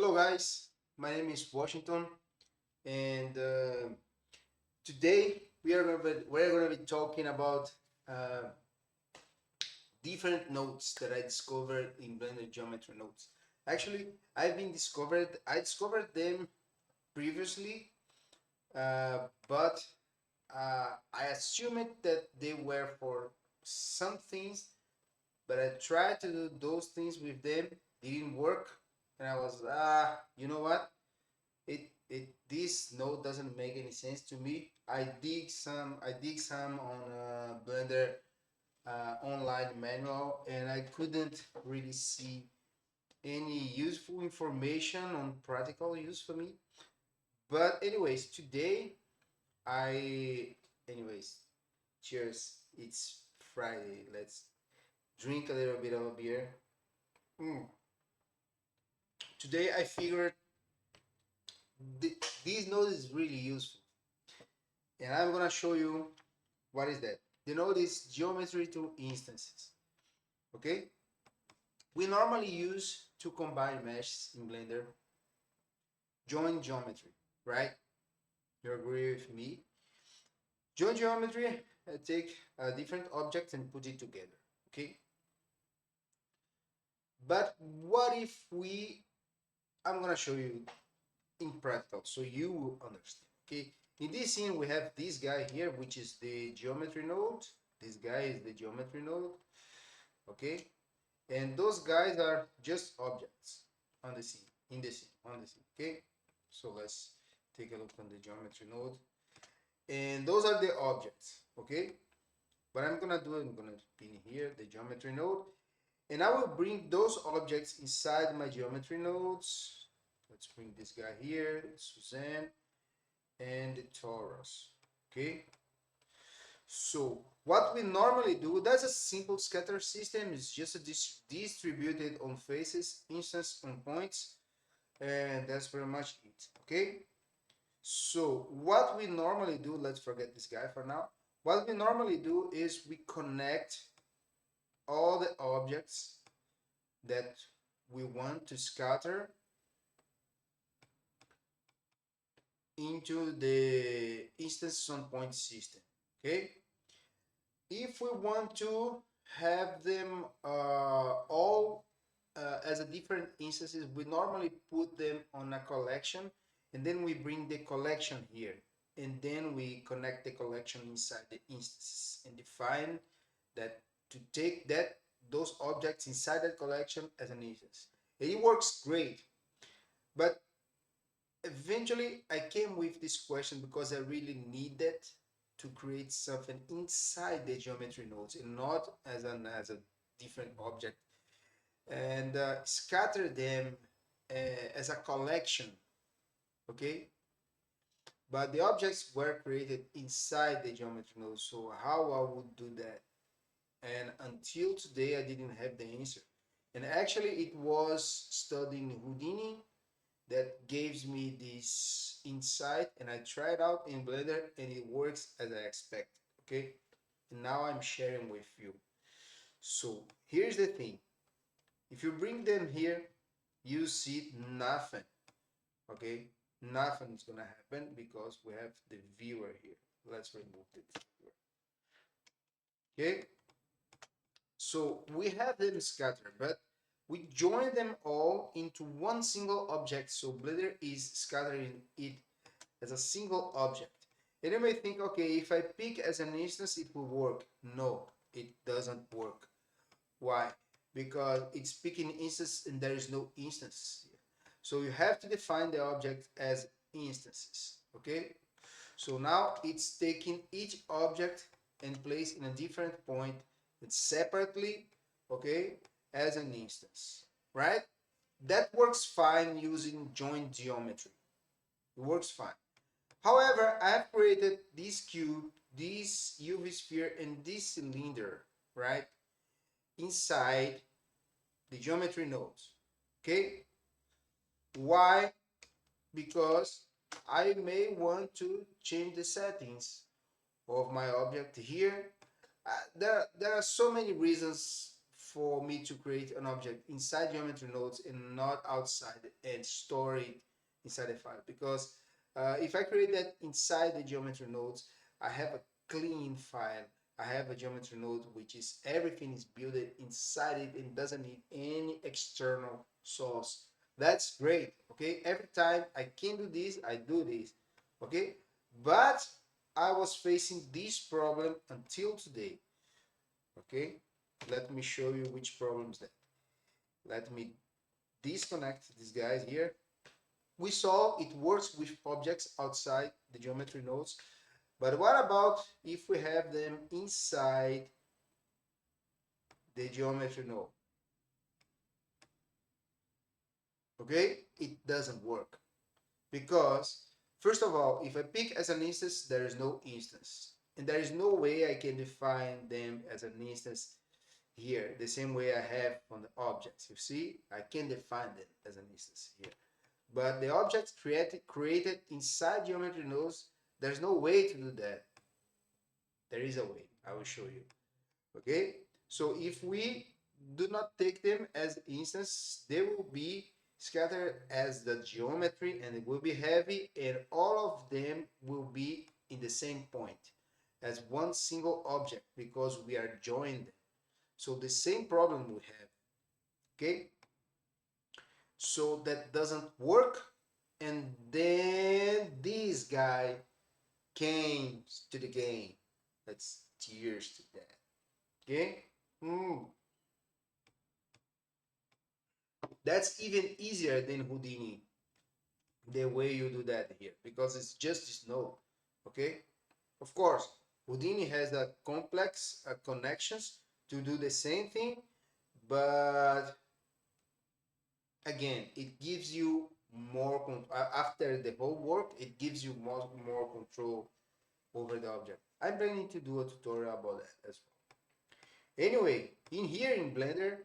Hello guys, my name is Washington, and today we're gonna be talking about uh, different nodes that I discovered in Blender Geometry nodes. Actually, I discovered them previously, but I assumed that they were for some things, but I tried to do those things with them, didn't work, and I was you know what? This note doesn't make any sense to me. I dig some on Blender online manual, and I couldn't really see any useful information on practical use for me. But anyways, today I anyways, cheers. It's Friday. Let's drink a little bit of a beer. Mm. Today I figured this node is really useful, and I'm gonna show you what is that. The node is geometry to instances. Okay, we normally use to combine meshes in Blender join geometry, right? You agree with me? Join geometry, take a different object and put it together. Okay, but what if I'm gonna show you in practical so you will understand. Okay, in this scene we have this guy here, which is the geometry node. This guy is the geometry node. Okay, and those guys are just objects on the scene, in the scene, on the scene. Okay, so let's take a look on the geometry node, and those are the objects. Okay, what I'm gonna do, I'm gonna pin here the geometry node, and I will bring those objects inside my geometry nodes. Let's bring this guy here, Suzanne, and the torus. Okay, so what we normally do, that's a simple scatter system. It's just a distributed on faces, instance on points, and that's pretty much it. Okay, so what we normally do, let's forget this guy for now. What we normally do is we connect all the objects that we want to scatter into the instance on point system. Okay, if we want to have them all as a different instances, we normally put them on a collection, and then we bring the collection here, and then we connect the collection inside the instances and define that to take those objects inside that collection as an instance. And it works great, but eventually I came with this question because I really needed to create something inside the geometry nodes and not as a different object, and scatter them as a collection. Okay, but the objects were created inside the geometry node, so how I would do that? And until today I didn't have the answer, and actually it was studying Houdini that gives me this insight, and I tried out in Blender and it works as I expected. Okay, and now I'm sharing with you. So here's the thing, if you bring them here, you see nothing. Okay, nothing is gonna happen because we have the viewer here. Let's remove the viewer. Okay, so we have them scattered, but we join them all into one single object, so Blender is scattering it as a single object. And you may think, okay, if I pick as an instance, it will work. No, it doesn't work. Why? Because it's picking instance and there is no instance here. So you have to define the object as instances. Okay? So now it's taking each object and place in a different point separately, okay, as an instance, right? That works fine using joint geometry. It works fine. However, I have created this cube, this UV sphere, and this cylinder, right, inside the geometry nodes. Okay? Why? Because I may want to change the settings of my object here. There are so many reasons for me to create an object inside geometry nodes and not outside and store it inside a file, because if I create that inside the geometry nodes, I have a clean file. I have a geometry node which is everything is built inside it and doesn't need any external source. That's great. Okay, every time I can do this, I do this. Okay, but I was facing this problem until today. Okay, let me show you which problems that. Let me disconnect these guys here. We saw it works with objects outside the geometry nodes, but what about if we have them inside the geometry node? Okay, it doesn't work, because first of all, if I pick as an instance, there is no instance, and there is no way I can define them as an instance here the same way I have on the objects. You see, I can define them as an instance here, but the objects created inside geometry nodes, there's no way to do that. There is a way. I will show you. Okay, so if we do not take them as instance, they will be scattered as the geometry, and it will be heavy, and all of them will be in the same point as one single object, because we are joined. So the same problem we have. Okay, so that doesn't work, and then this guy came to the game. Let's cheers to that. Okay. That's even easier than Houdini, the way you do that here, because it's just this node. Okay, of course Houdini has a complex connections to do the same thing, but again, it gives you more after the whole work, it gives you more control over the object. I'm planning to do a tutorial about that as well. Anyway, in here in Blender,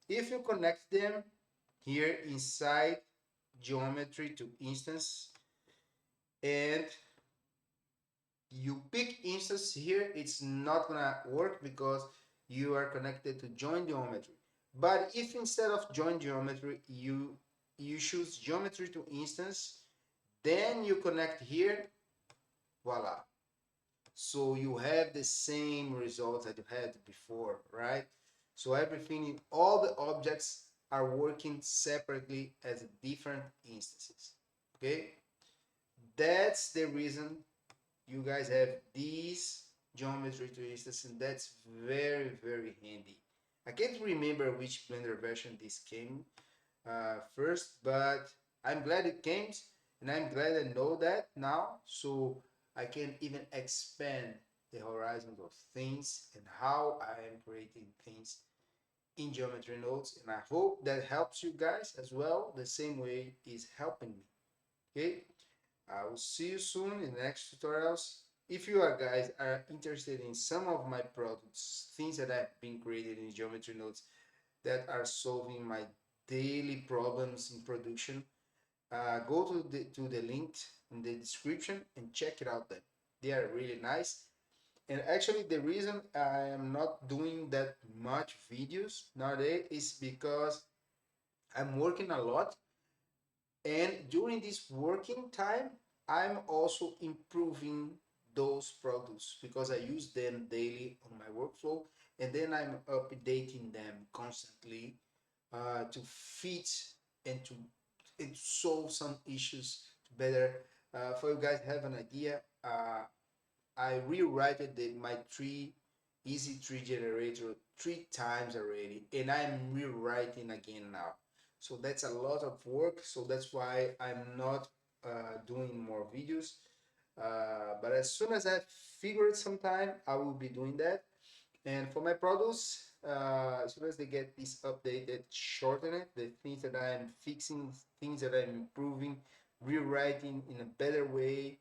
if you connect them here inside geometry to instance, and you pick instance here, it's not gonna work because you are connected to join geometry. But if instead of join geometry, you choose geometry to instance, then you connect here, voila. So you have the same results that you had before, right? So everything, all the objects are working separately as different instances. Okay, that's the reason you guys have these geometry to instance, and that's very, very handy. I can't remember which Blender version this came first, but I'm glad it came, and I'm glad I know that now, so I can even expand the horizons of things and how I am creating things in geometry nodes, and I hope that helps you guys as well the same way is helping me. Okay, I will see you soon in the next tutorials. If you guys are interested in some of my products, things that I've been created in geometry nodes that are solving my daily problems in production, go to the link in the description and check it out. Then they are really nice. And actually, the reason I am not doing that much videos nowadays is because I'm working a lot, and during this working time, I'm also improving those products because I use them daily on my workflow, and then I'm updating them constantly to fit and to solve some issues better. For you guys to have an idea, I rewrite my easy tree generator 3 times already, and I'm rewriting again now. So that's a lot of work. So that's why I'm not doing more videos. But as soon as I figure it some time, I will be doing that. And for my products, as soon as they get this updated, shorten it, the things that I'm fixing, things that I'm improving, rewriting in a better way,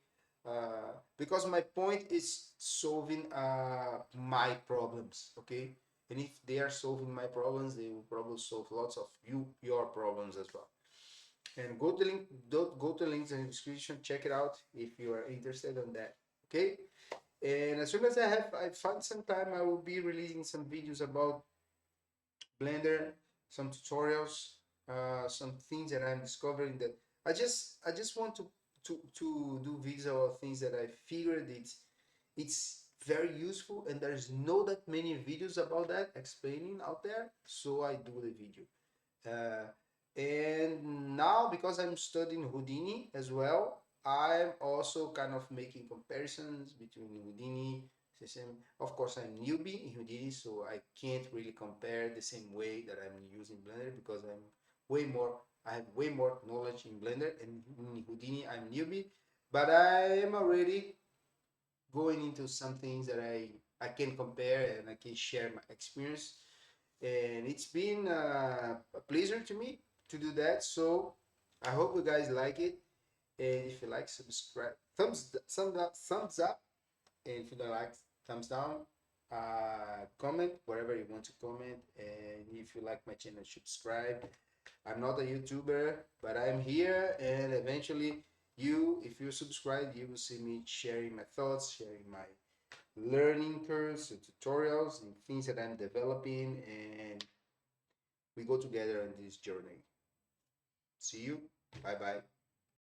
because my point is solving my problems, okay? And if they are solving my problems, they will probably solve lots of your problems as well. And go to the link, go to the links in the description, check it out if you are interested in that, okay? And as soon as I find some time, I will be releasing some videos about Blender, some tutorials, some things that I'm discovering that I just want to do videos about things that I figured it's very useful, and there's no that many videos about that explaining out there, so I do the video. Uh, and now, because I'm studying Houdini as well, I'm also kind of making comparisons between Houdini system. Of course, I'm newbie in Houdini, so I can't really compare the same way that I'm using Blender, because I have way more knowledge in Blender, and in Houdini I'm newbie. But I am already going into some things that I can compare and I can share my experience, and it's been a pleasure to me to do that. So I hope you guys like it, and if you like, subscribe, thumbs up, and if you don't like, thumbs down. Comment whatever you want to comment, and if you like my channel, subscribe. I'm not a YouTuber, but I'm here, and eventually, if you subscribe, you will see me sharing my thoughts, sharing my learning curves and tutorials and things that I'm developing, and we go together on this journey. See you. Bye bye.